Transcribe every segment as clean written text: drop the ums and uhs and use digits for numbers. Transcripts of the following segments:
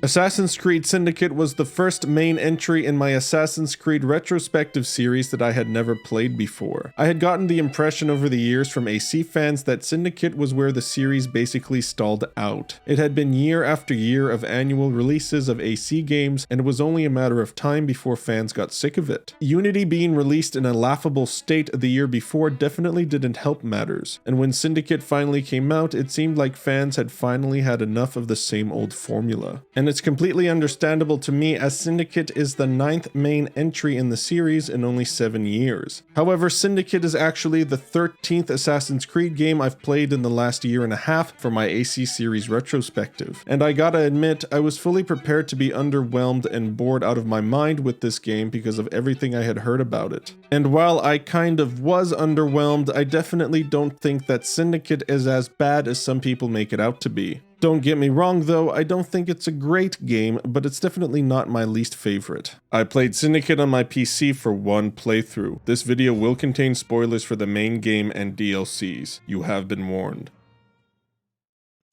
Assassin's Creed Syndicate was the first main entry in my Assassin's Creed retrospective series that I had never played before. I had gotten the impression over the years from AC fans that Syndicate was where the series basically stalled out. It had been year after year of annual releases of AC games, and it was only a matter of time before fans got sick of it. Unity being released in a laughable state the year before definitely didn't help matters, and when Syndicate finally came out, it seemed like fans had finally had enough of the same old formula. And it's completely understandable to me, as Syndicate is the 9th main entry in the series in only 7 years. However, Syndicate is actually the 13th Assassin's Creed game I've played in the last year and a half for my AC series retrospective, and I gotta admit, I was fully prepared to be underwhelmed and bored out of my mind with this game because of everything I had heard about it. And while I kind of was underwhelmed, I definitely don't think that Syndicate is as bad as some people make it out to be. Don't get me wrong though, I don't think it's a great game, but it's definitely not my least favorite. I played Syndicate on my PC for one playthrough. This video will contain spoilers for the main game and DLCs. You have been warned.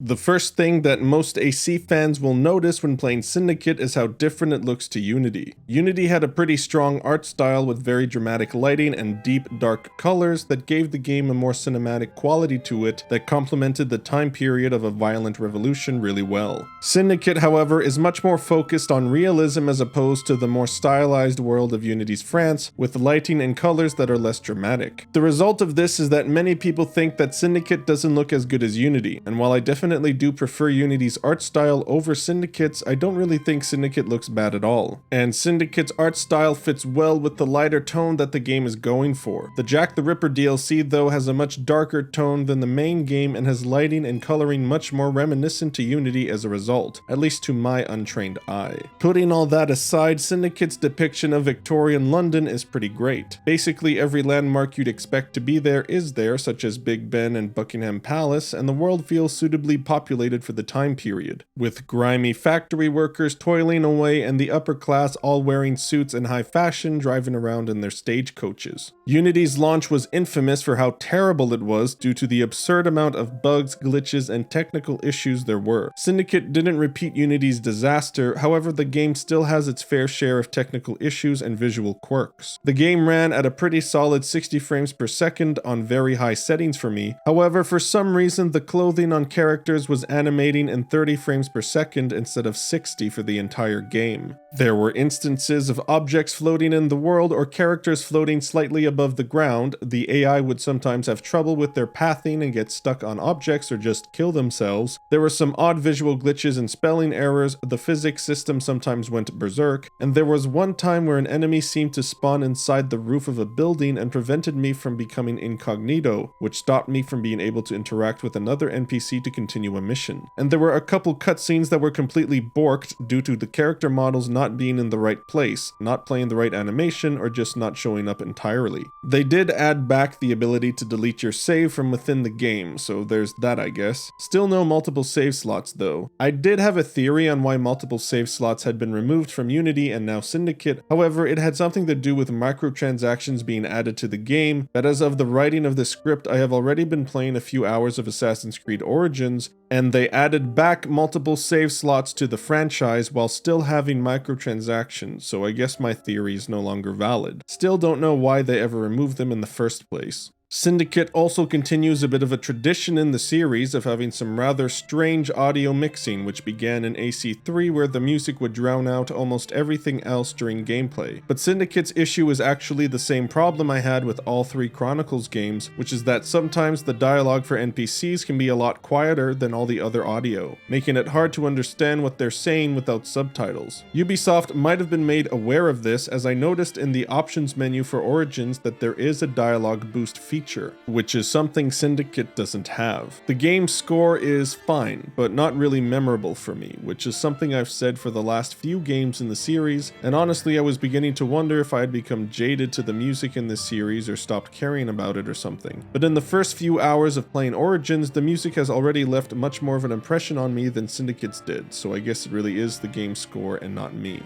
The first thing that most AC fans will notice when playing Syndicate is how different it looks to Unity. Unity had a pretty strong art style with very dramatic lighting and deep, dark colors that gave the game a more cinematic quality to it that complemented the time period of a violent revolution really well. Syndicate, however, is much more focused on realism as opposed to the more stylized world of Unity's France, with lighting and colors that are less dramatic. The result of this is that many people think that Syndicate doesn't look as good as Unity, and while I definitely do prefer Unity's art style over Syndicate's, I don't really think Syndicate looks bad at all. And Syndicate's art style fits well with the lighter tone that the game is going for. The Jack the Ripper DLC though has a much darker tone than the main game and has lighting and coloring much more reminiscent to Unity as a result, at least to my untrained eye. Putting all that aside, Syndicate's depiction of Victorian London is pretty great. Basically every landmark you'd expect to be there is there, such as Big Ben and Buckingham Palace, and the world feels suitably populated for the time period, with grimy factory workers toiling away and the upper class all wearing suits and high fashion driving around in their stagecoaches. Unity's launch was infamous for how terrible it was due to the absurd amount of bugs, glitches, and technical issues there were. Syndicate didn't repeat Unity's disaster, however the game still has its fair share of technical issues and visual quirks. The game ran at a pretty solid 60 frames per second on very high settings for me, however for some reason the clothing on characters was animating in 30 frames per second instead of 60 for the entire game. There were instances of objects floating in the world or characters floating slightly above the ground. The AI would sometimes have trouble with their pathing and get stuck on objects or just kill themselves. There were some odd visual glitches and spelling errors, the physics system sometimes went berserk, and there was one time where an enemy seemed to spawn inside the roof of a building and prevented me from becoming incognito, which stopped me from being able to interact with another NPC to continue a mission. And there were a couple cutscenes that were completely borked due to the character models not being in the right place, not playing the right animation, or just not showing up entirely. They did add back the ability to delete your save from within the game, so there's that I guess. Still no multiple save slots though. I did have a theory on why multiple save slots had been removed from Unity and now Syndicate, however it had something to do with microtransactions being added to the game, but as of the writing of the script I have already been playing a few hours of Assassin's Creed Origins, and they added back multiple save slots to the franchise while still having microtransactions, so I guess my theory is no longer valid. Still don't know why they ever removed them in the first place. Syndicate also continues a bit of a tradition in the series of having some rather strange audio mixing, which began in AC3 where the music would drown out almost everything else during gameplay. But Syndicate's issue is actually the same problem I had with all 3 Chronicles games, which is that sometimes the dialogue for NPCs can be a lot quieter than all the other audio, making it hard to understand what they're saying without subtitles. Ubisoft might have been made aware of this, as I noticed in the options menu for Origins that there is a dialogue boost feature, which is something Syndicate doesn't have. The game's score is fine, but not really memorable for me, which is something I've said for the last few games in the series, and honestly I was beginning to wonder if I had become jaded to the music in this series or stopped caring about it or something. But in the first few hours of playing Origins, the music has already left much more of an impression on me than Syndicate's did, so I guess it really is the game's score and not me.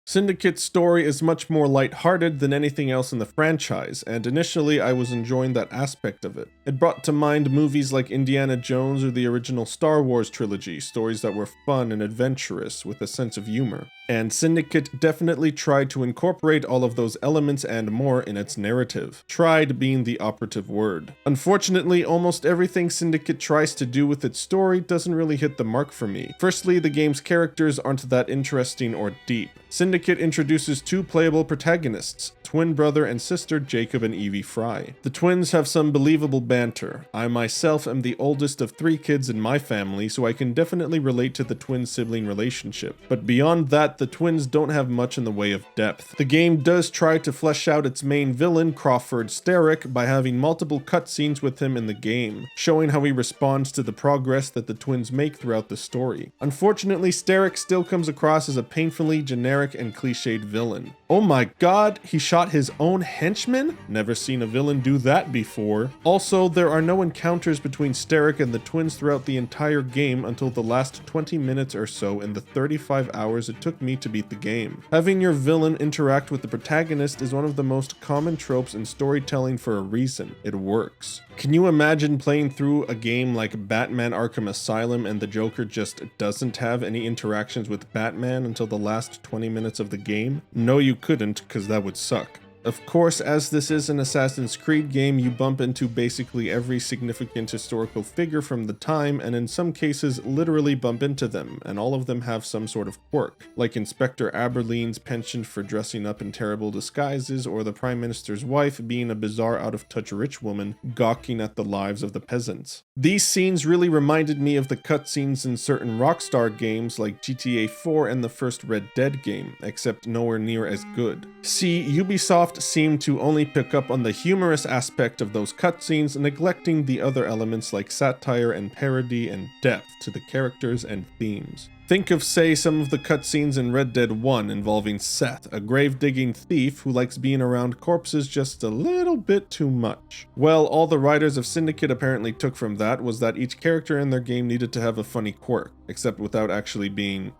Syndicate's story is much more lighthearted than anything else in the franchise, and initially I was enjoying that aspect of it. It brought to mind movies like Indiana Jones or the original Star Wars trilogy, stories that were fun and adventurous with a sense of humor. And Syndicate definitely tried to incorporate all of those elements and more in its narrative. Tried being the operative word. Unfortunately, almost everything Syndicate tries to do with its story doesn't really hit the mark for me. Firstly, the game's characters aren't that interesting or deep. Syndicate introduces two playable protagonists, twin brother and sister Jacob and Evie Fry. The twins have some believable banter. I myself am the oldest of 3 kids in my family, so I can definitely relate to the twin sibling relationship. But beyond that, the twins don't have much in the way of depth. The game does try to flesh out its main villain, Crawford Steric, by having multiple cutscenes with him in the game, showing how he responds to the progress that the twins make throughout the story. Unfortunately, Steric still comes across as a painfully generic and cliched villain. Oh my god, he shot his own henchman? Never seen a villain do that before. Also, there are no encounters between Steric and the twins throughout the entire game until the last 20 minutes or so in the 35 hours it took me to beat the game. Having your villain interact with the protagonist is one of the most common tropes in storytelling for a reason. It works. Can you imagine playing through a game like Batman Arkham Asylum and the Joker just doesn't have any interactions with Batman until the last 20 minutes of the game? No, you couldn't, because that would suck. Of course, as this is an Assassin's Creed game, you bump into basically every significant historical figure from the time, and in some cases literally bump into them, and all of them have some sort of quirk, like Inspector Aberlene's penchant for dressing up in terrible disguises, or the Prime Minister's wife being a bizarre out-of-touch rich woman gawking at the lives of the peasants. These scenes really reminded me of the cutscenes in certain Rockstar games like GTA 4 and the first Red Dead game, except nowhere near as good. See, Ubisoft seemed to only pick up on the humorous aspect of those cutscenes, neglecting the other elements like satire and parody and depth to the characters and themes. Think of, say, some of the cutscenes in Red Dead 1 involving Seth, a grave-digging thief who likes being around corpses just a little bit too much. Well, all the writers of Syndicate apparently took from that was that each character in their game needed to have a funny quirk, except without actually being,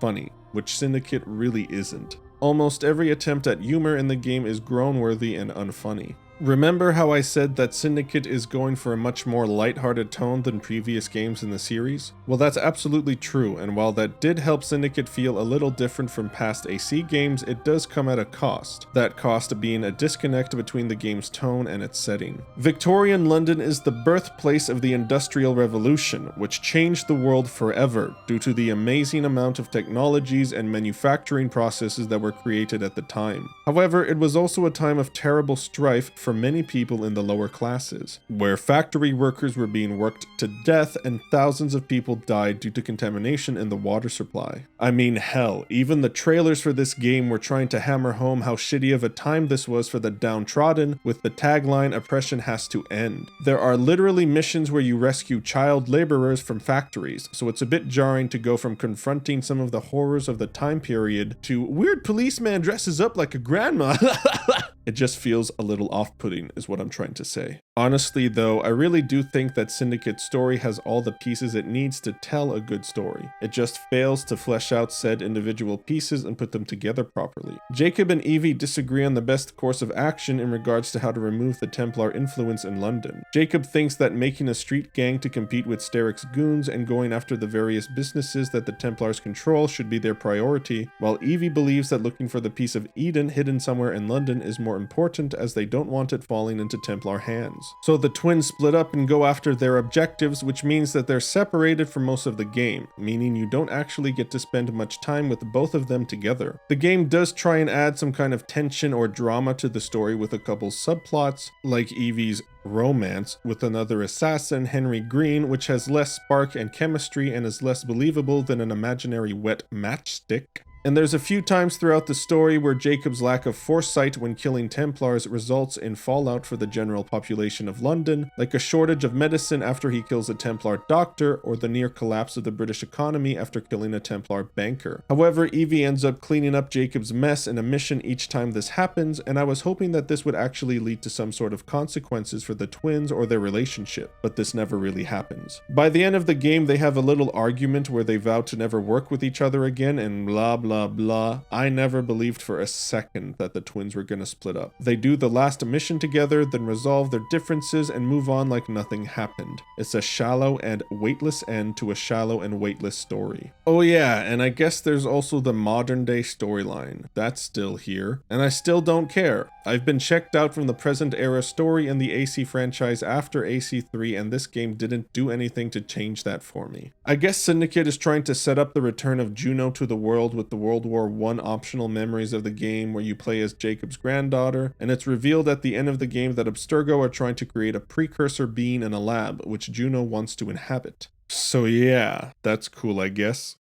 funny, which Syndicate really isn't. Almost every attempt at humor in the game is groan-worthy and unfunny. Remember how I said that Syndicate is going for a much more lighthearted tone than previous games in the series? Well, that's absolutely true, and while that did help Syndicate feel a little different from past AC games, it does come at a cost. That cost being a disconnect between the game's tone and its setting. Victorian London is the birthplace of the Industrial Revolution, which changed the world forever due to the amazing amount of technologies and manufacturing processes that were created at the time. However, it was also a time of terrible strife for many people in the lower classes, where factory workers were being worked to death and thousands of people died due to contamination in the water supply. I mean, hell, even the trailers for this game were trying to hammer home how shitty of a time this was for the downtrodden, with the tagline "Oppression has to end." There are literally missions where you rescue child laborers from factories, so it's a bit jarring to go from confronting some of the horrors of the time period to "weird policeman dresses up like a grandma." It just feels a little off-putting is what I'm trying to say. Honestly though, I really do think that Syndicate's story has all the pieces it needs to tell a good story. It just fails to flesh out said individual pieces and put them together properly. Jacob and Evie disagree on the best course of action in regards to how to remove the Templar influence in London. Jacob thinks that making a street gang to compete with Steric's goons and going after the various businesses that the Templars control should be their priority, while Evie believes that looking for the piece of Eden hidden somewhere in London is more important as they don't want it falling into Templar hands. So the twins split up and go after their objectives, which means that they're separated for most of the game, meaning you don't actually get to spend much time with both of them together. The game does try and add some kind of tension or drama to the story with a couple subplots, like Evie's romance with another assassin, Henry Green, which has less spark and chemistry and is less believable than an imaginary wet matchstick. And there's a few times throughout the story where Jacob's lack of foresight when killing Templars results in fallout for the general population of London, like a shortage of medicine after he kills a Templar doctor, or the near collapse of the British economy after killing a Templar banker. However, Evie ends up cleaning up Jacob's mess in a mission each time this happens, and I was hoping that this would actually lead to some sort of consequences for the twins or their relationship, but this never really happens. By the end of the game, they have a little argument where they vow to never work with each other again and blah blah blah blah. I never believed for a second that the twins were gonna split up. They do the last mission together, then resolve their differences and move on like nothing happened. It's a shallow and weightless end to a shallow and weightless story. Oh yeah, and I guess there's also the modern day storyline. That's still here, and I still don't care. I've been checked out from the present era story in the AC franchise after AC3, and this game didn't do anything to change that for me. I guess Syndicate is trying to set up the return of Juno to the world with the World War I optional memories of the game where you play as Jacob's granddaughter, and it's revealed at the end of the game that Abstergo are trying to create a precursor being in a lab, which Juno wants to inhabit. So yeah, that's cool, I guess.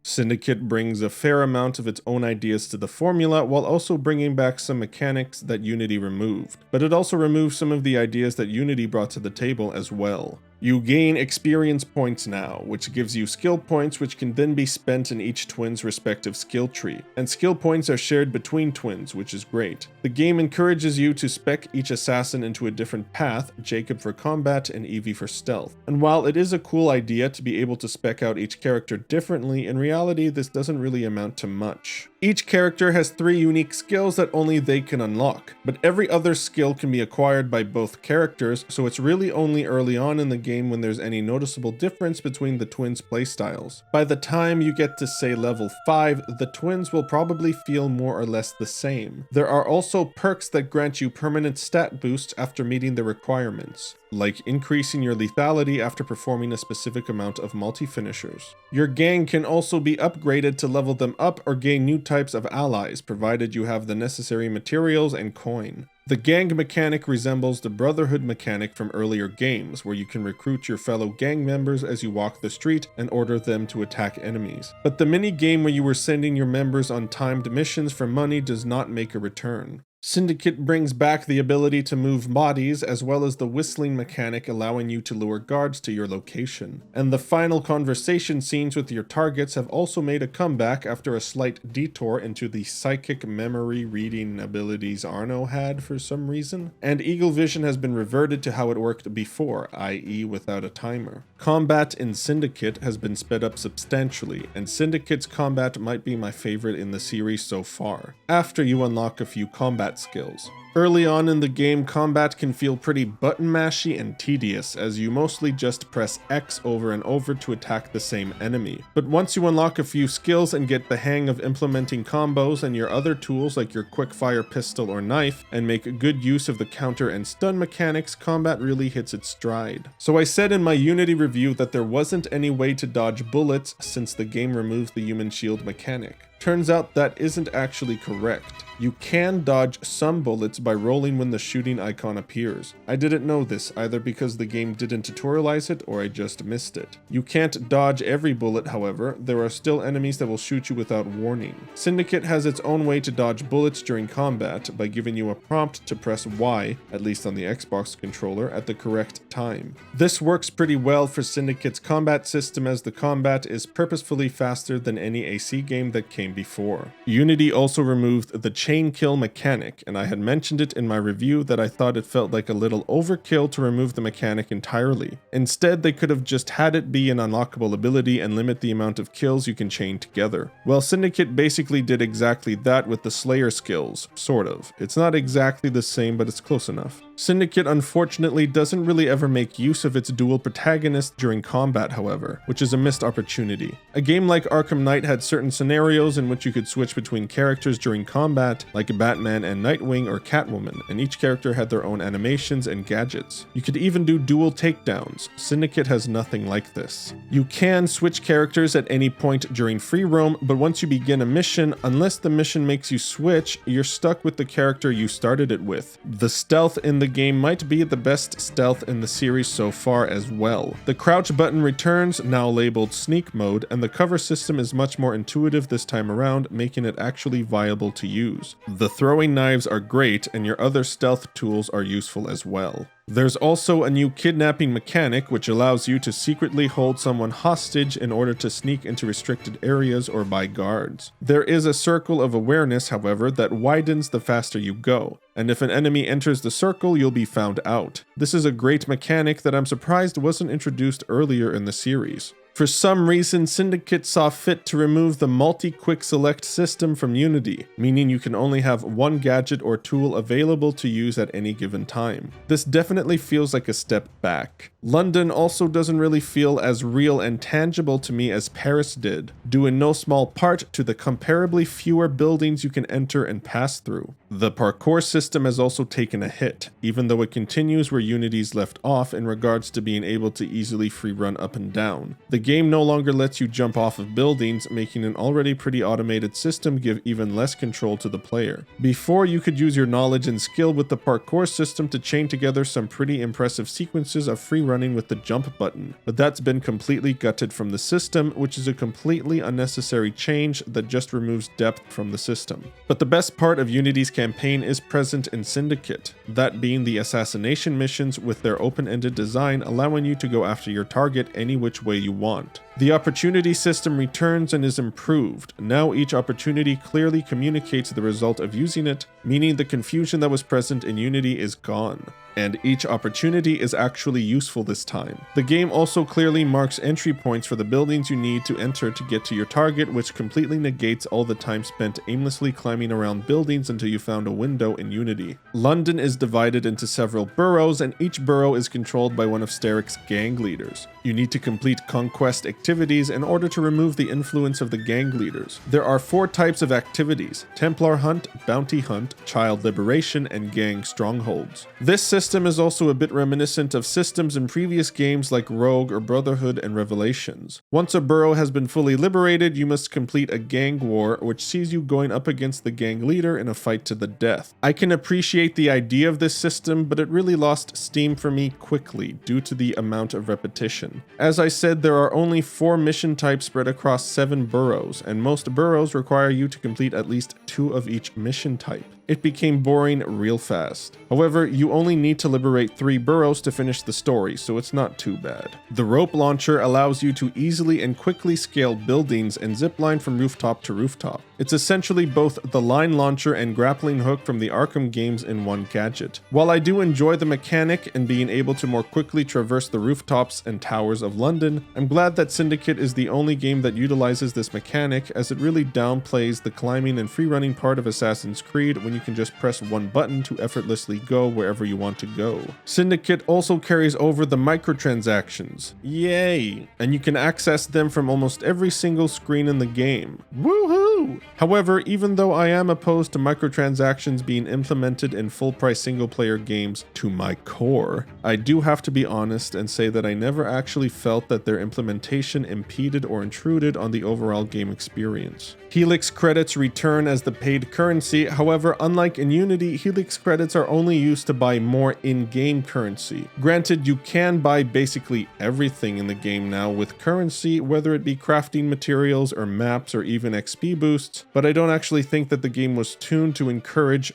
Syndicate brings a fair amount of its own ideas to the formula while also bringing back some mechanics that Unity removed, but it also removes some of the ideas that Unity brought to the table as well. You gain experience points now, which gives you skill points which can then be spent in each twin's respective skill tree, and skill points are shared between twins, which is great. The game encourages you to spec each assassin into a different path, Jacob for combat and Evie for stealth. And while it is a cool idea to be able to spec out each character differently, in reality this doesn't really amount to much. Each character has 3 unique skills that only they can unlock, but every other skill can be acquired by both characters, so it's really only early on in the game when there's any noticeable difference between the twins' playstyles. By the time you get to say level 5, the twins will probably feel more or less the same. There are also perks that grant you permanent stat boosts after meeting the requirements, like increasing your lethality after performing a specific amount of multi-finishers. Your gang can also be upgraded to level them up or gain new types of allies, provided you have the necessary materials and coin. The gang mechanic resembles the Brotherhood mechanic from earlier games, where you can recruit your fellow gang members as you walk the street and order them to attack enemies. But the mini-game where you were sending your members on timed missions for money does not make a return. Syndicate brings back the ability to move bodies, as well as the whistling mechanic allowing you to lure guards to your location. And the final conversation scenes with your targets have also made a comeback after a slight detour into the psychic memory reading abilities Arno had for some reason. And Eagle Vision has been reverted to how it worked before, i.e. without a timer. Combat in Syndicate has been sped up substantially, and Syndicate's combat might be my favorite in the series so far, after you unlock a few combat skills. Early on in the game, combat can feel pretty button mashy and tedious, as you mostly just press X over and over to attack the same enemy. But once you unlock a few skills and get the hang of implementing combos and your other tools like your quick-fire pistol or knife, and make good use of the counter and stun mechanics, combat really hits its stride. So I said in my Unity review that there wasn't any way to dodge bullets since the game removes the human shield mechanic. Turns out that isn't actually correct. You can dodge some bullets by rolling when the shooting icon appears. I didn't know this, either because the game didn't tutorialize it or I just missed it. You can't dodge every bullet, however. There are still enemies that will shoot you without warning. Syndicate has its own way to dodge bullets during combat by giving you a prompt to press Y, at least on the Xbox controller, at the correct time. This works pretty well for Syndicate's combat system, as the combat is purposefully faster than any AC game that came before. Unity also removed the chain kill mechanic, and I had mentioned it in my review that I thought it felt like a little overkill to remove the mechanic entirely. Instead, they could have just had it be an unlockable ability and limit the amount of kills you can chain together. Well, Syndicate basically did exactly that with the Slayer skills, sort of. It's not exactly the same, but it's close enough. Syndicate unfortunately doesn't really ever make use of its dual protagonist during combat, however, which is a missed opportunity. A game like Arkham Knight had certain scenarios in which you could switch between characters during combat, like Batman and Nightwing or Catwoman, and each character had their own animations and gadgets. You could even do dual takedowns. Syndicate has nothing like this. You can switch characters at any point during free roam, but once you begin a mission, unless the mission makes you switch, you're stuck with the character you started it with. The stealth in the game might be the best stealth in the series so far as well. The crouch button returns, now labeled sneak mode, and the cover system is much more intuitive this time around, making it actually viable to use. The throwing knives are great, and your other stealth tools are useful as well. There's also a new kidnapping mechanic which allows you to secretly hold someone hostage in order to sneak into restricted areas or by guards. There is a circle of awareness, however, that widens the faster you go, and if an enemy enters the circle, you'll be found out. This is a great mechanic that I'm surprised wasn't introduced earlier in the series. For some reason, Syndicate saw fit to remove the multi-quick select system from Unity, meaning you can only have one gadget or tool available to use at any given time. This definitely feels like a step back. London also doesn't really feel as real and tangible to me as Paris did, due in no small part to the comparably fewer buildings you can enter and pass through. The parkour system has also taken a hit, even though it continues where Unity's left off in regards to being able to easily free run up and down. The game no longer lets you jump off of buildings, making an already pretty automated system give even less control to the player. Before, you could use your knowledge and skill with the parkour system to chain together some pretty impressive sequences of free running with the jump button, but that's been completely gutted from the system, which is a completely unnecessary change that just removes depth from the system. But the best part of Unity's campaign is present in Syndicate, that being the assassination missions with their open-ended design allowing you to go after your target any which way you want. The opportunity system returns and is improved. Now each opportunity clearly communicates the result of using it, meaning the confusion that was present in Unity is gone. And each opportunity is actually useful this time. The game also clearly marks entry points for the buildings you need to enter to get to your target, which completely negates all the time spent aimlessly climbing around buildings until you found a window in Unity. London is divided into several boroughs, and each borough is controlled by one of Steric's gang leaders. You need to complete conquest activities in order to remove the influence of the gang leaders. There are 4 types of activities: Templar Hunt, Bounty Hunt, Child Liberation, and Gang Strongholds. This system is also a bit reminiscent of systems in previous games like Rogue or Brotherhood and Revelations. Once a borough has been fully liberated, you must complete a gang war, which sees you going up against the gang leader in a fight to the death. I can appreciate the idea of this system, but it really lost steam for me quickly due to the amount of repetition. As I said, there are only 4 mission types spread across 7 boroughs, and most boroughs require you to complete at least 2 of each mission type. It became boring real fast. However, you only need to liberate 3 boroughs to finish the story, so it's not too bad. The rope launcher allows you to easily and quickly scale buildings and zipline from rooftop to rooftop. It's essentially both the line launcher and grappling hook from the Arkham games in one gadget. While I do enjoy the mechanic and being able to more quickly traverse the rooftops and towers of London, I'm glad that Syndicate is the only game that utilizes this mechanic, as it really downplays the climbing and free running part of Assassin's Creed when you can just press one button to effortlessly go wherever you want to go. Syndicate also carries over the microtransactions. Yay! And you can access them from almost every single screen in the game. Woohoo! However, even though I am opposed to microtransactions being implemented in full-price single-player games to my core, I do have to be honest and say that I never actually felt that their implementation impeded or intruded on the overall game experience. Helix credits return as the paid currency. However, unlike in Unity, Helix credits are only used to buy more in-game currency. Granted, you can buy basically everything in the game now with currency, whether it be crafting materials or maps or even XP boosts, but I don't actually think that the game was tuned to encourage,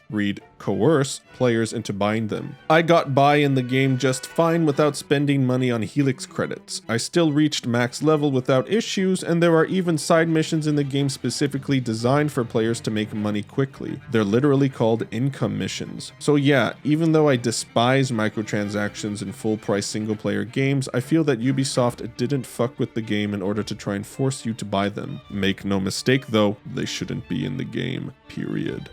coerce players into buying them. I got by in the game just fine without spending money on Helix credits. I still reached max level without issues, and there are even side missions in the game specifically designed for players to make money quickly. They're literally called income missions. So yeah, even though I despise microtransactions in full-price single-player games, I feel that Ubisoft didn't fuck with the game in order to try and force you to buy them. Make no mistake though, they shouldn't be in the game, period.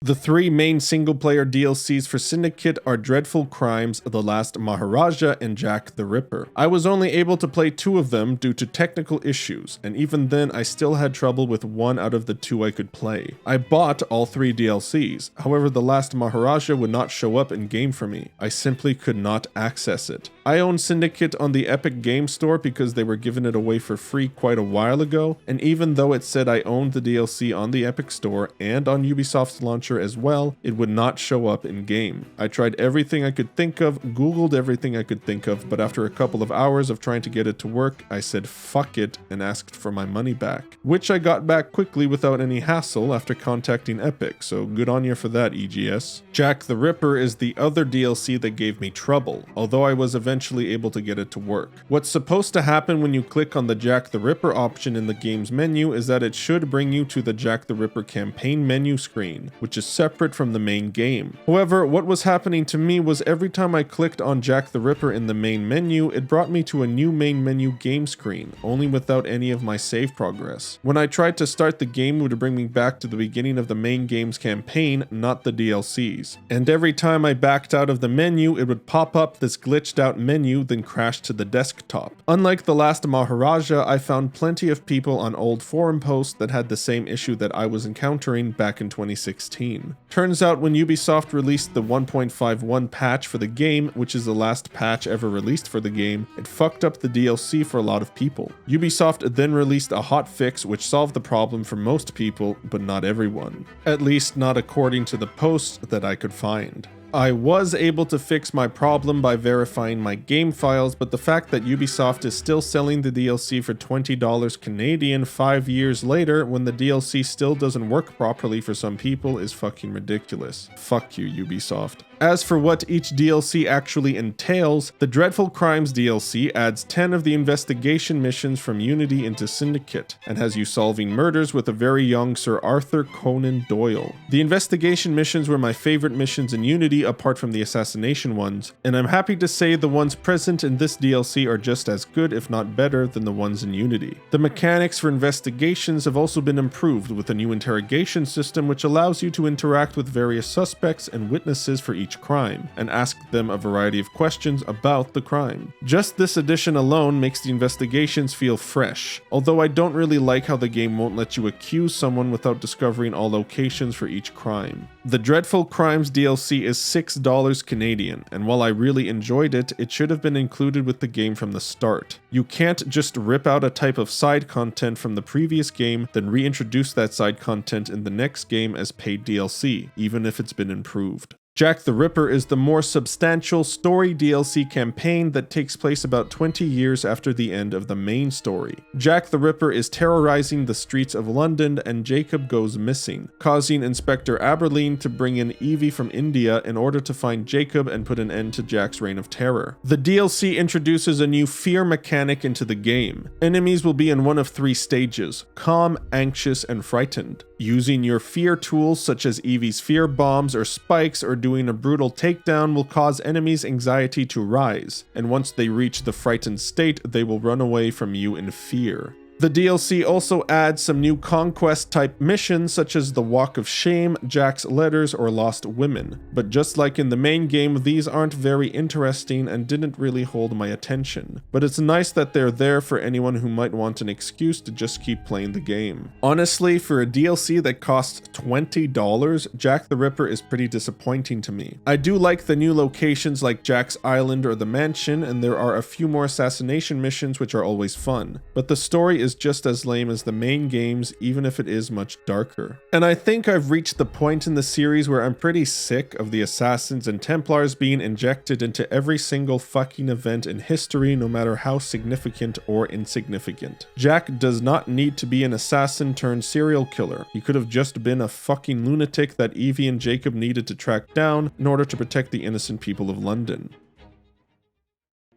The 3 main single-player DLCs for Syndicate are Dreadful Crimes, The Last Maharaja, and Jack the Ripper. I was only able to play 2 of them due to technical issues, and even then I still had trouble with 1 out of the 2 I could play. I bought all 3 DLCs, however The Last Maharaja would not show up in-game for me. I simply could not access it. I own Syndicate on the Epic Game Store because they were giving it away for free quite a while ago, and even though it said I owned the DLC on the Epic Store and on Ubisoft's launcher as well, it would not show up in game. I tried everything I could think of, googled everything I could think of, but after a couple of hours of trying to get it to work, I said fuck it and asked for my money back, which I got back quickly without any hassle after contacting Epic, so good on you for that, EGS. Jack the Ripper is the other DLC that gave me trouble, although I was eventually able to get it to work. What's supposed to happen when you click on the Jack the Ripper option in the game's menu is that it should bring you to the Jack the Ripper campaign menu screen, which which is separate from the main game. However, what was happening to me was every time I clicked on Jack the Ripper in the main menu, it brought me to a new main menu game screen, only without any of my save progress. When I tried to start the game, it would bring me back to the beginning of the main game's campaign, not the DLCs. And every time I backed out of the menu, it would pop up this glitched out menu, then crash to the desktop. Unlike the last Maharaja, I found plenty of people on old forum posts that had the same issue that I was encountering back in 2016. Turns out when Ubisoft released the 1.51 patch for the game, which is the last patch ever released for the game, it fucked up the DLC for a lot of people. Ubisoft then released a hotfix which solved the problem for most people, but not everyone. At least not according to the posts that I could find. I was able to fix my problem by verifying my game files, but the fact that Ubisoft is still selling the DLC for $20 Canadian 5 years later when the DLC still doesn't work properly for some people is fucking ridiculous. Fuck you, Ubisoft. As for what each DLC actually entails, the Dreadful Crimes DLC adds 10 of the investigation missions from Unity into Syndicate, and has you solving murders with a very young Sir Arthur Conan Doyle. The investigation missions were my favorite missions in Unity apart from the assassination ones, and I'm happy to say the ones present in this DLC are just as good if not better than the ones in Unity. The mechanics for investigations have also been improved with a new interrogation system which allows you to interact with various suspects and witnesses for each crime, and ask them a variety of questions about the crime. Just this addition alone makes the investigations feel fresh, although I don't really like how the game won't let you accuse someone without discovering all locations for each crime. The Dreadful Crimes DLC is $6 Canadian, and while I really enjoyed it, it should have been included with the game from the start. You can't just rip out a type of side content from the previous game, then reintroduce that side content in the next game as paid DLC, even if it's been improved. Jack the Ripper is the more substantial story DLC campaign that takes place about 20 years after the end of the main story. Jack the Ripper is terrorizing the streets of London and Jacob goes missing, causing Inspector Aberline to bring in Evie from India in order to find Jacob and put an end to Jack's reign of terror. The DLC introduces a new fear mechanic into the game. Enemies will be in one of 3 stages: calm, anxious, and frightened. Using your fear tools such as Evie's fear bombs or spikes or doing a brutal takedown will cause enemies' anxiety to rise, and once they reach the frightened state, they will run away from you in fear. The DLC also adds some new conquest type missions such as the Walk of Shame, Jack's Letters, or Lost Women, but just like in the main game, these aren't very interesting and didn't really hold my attention. But it's nice that they're there for anyone who might want an excuse to just keep playing the game. Honestly, for a DLC that costs $20, Jack the Ripper is pretty disappointing to me. I do like the new locations like Jack's Island or the Mansion, and there are a few more assassination missions which are always fun, but the story is just as lame as the main games, even if it is much darker. And I think I've reached the point in the series where I'm pretty sick of the Assassins and Templars being injected into every single fucking event in history, no matter how significant or insignificant. Jack does not need to be an assassin turned serial killer. He could have just been a fucking lunatic that Evie and Jacob needed to track down in order to protect the innocent people of London.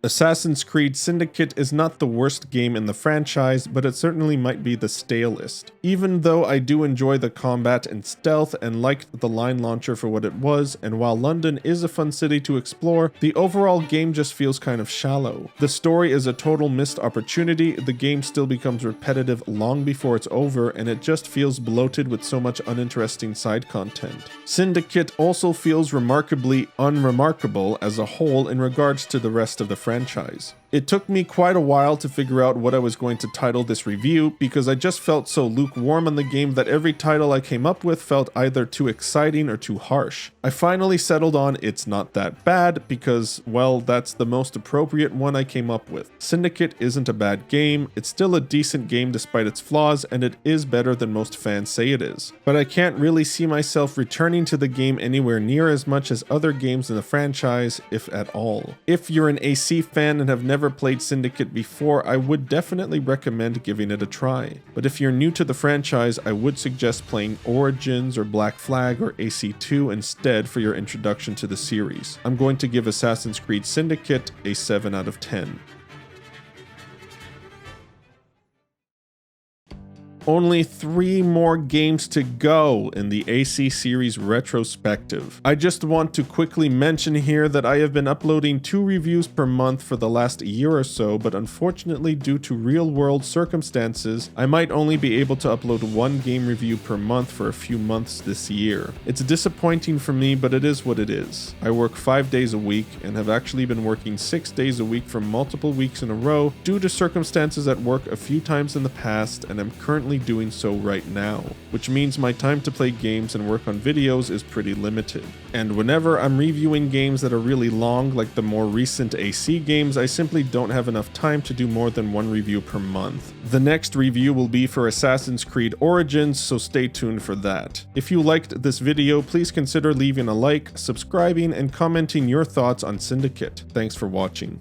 Assassin's Creed Syndicate is not the worst game in the franchise, but it certainly might be the stalest. Even though I do enjoy the combat and stealth and liked the line launcher for what it was, and while London is a fun city to explore, the overall game just feels kind of shallow. The story is a total missed opportunity, the game still becomes repetitive long before it's over, and it just feels bloated with so much uninteresting side content. Syndicate also feels remarkably unremarkable as a whole in regards to the rest of the franchise. It took me quite a while to figure out what I was going to title this review because I just felt so lukewarm on the game that every title I came up with felt either too exciting or too harsh. I finally settled on It's Not That Bad because, well, that's the most appropriate one I came up with. Syndicate isn't a bad game, it's still a decent game despite its flaws, and it is better than most fans say it is. But I can't really see myself returning to the game anywhere near as much as other games in the franchise, if at all. If you're an AC fan and have never played Syndicate before, I would definitely recommend giving it a try. But if you're new to the franchise, I would suggest playing Origins or Black Flag or AC2 instead for your introduction to the series. I'm going to give Assassin's Creed Syndicate a 7 out of 10. only 3 more games to go in the AC series retrospective. I just want to quickly mention here that I have been uploading 2 reviews per month for the last year or so, but unfortunately due to real-world circumstances, I might only be able to upload 1 game review per month for a few months this year. It's disappointing for me, but it is what it is. I work 5 days a week and have actually been working 6 days a week for multiple weeks in a row due to circumstances at work a few times in the past, and I'm currently doing so right now, which means my time to play games and work on videos is pretty limited. And whenever I'm reviewing games that are really long, like the more recent AC games, I simply don't have enough time to do more than 1 review per month. The next review will be for Assassin's Creed Origins, so stay tuned for that. If you liked this video, please consider leaving a like, subscribing, and commenting your thoughts on Syndicate. Thanks for watching.